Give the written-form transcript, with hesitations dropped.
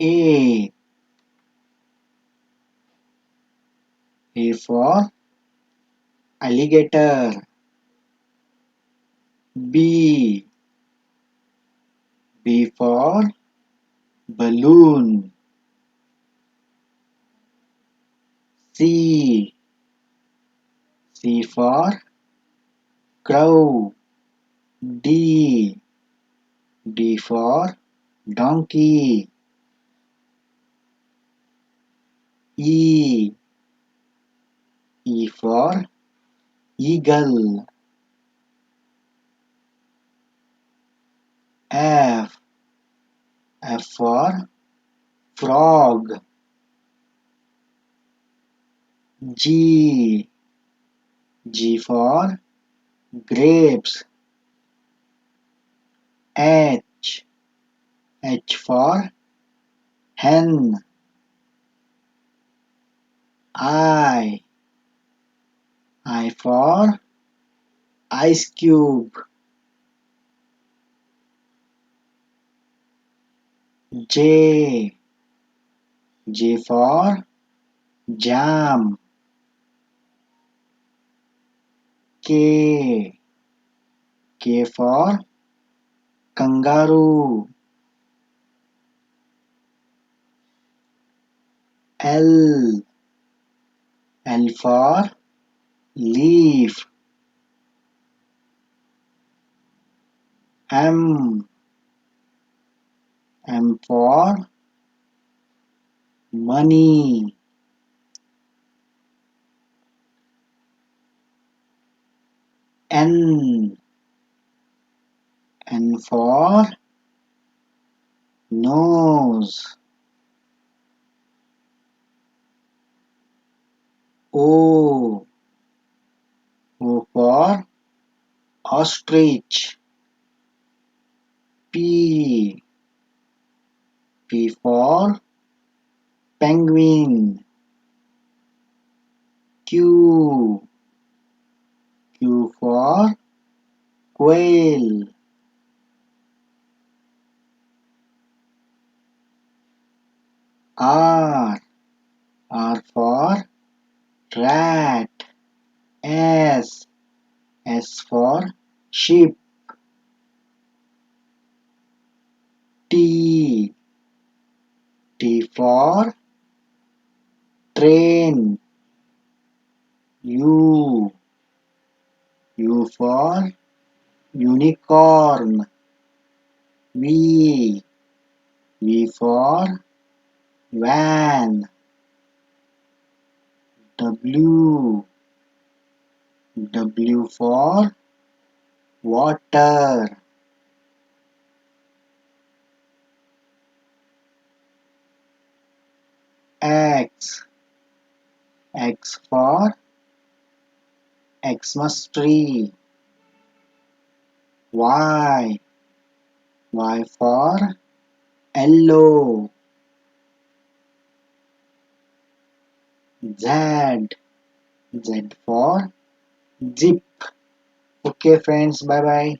A. A for alligator. B. B for balloon. C. C for crow. D. D for donkey. E. E for eagle. F. F for frog. G. G for grapes. H. H for hen. I. I for ice cube. J. J for jam. K. K for kangaroo. L. L for leaf. M. M for money. N. N for nose. O. O for ostrich. P. P for penguin. Q. Q for quail. R. R for rat. S. S for sheep. T. T for train. U. U for unicorn. V. V for van. W. W for water. X. X for Xmas tree. Y. Y for yellow. Z. Z for zip. Okay friends, bye bye.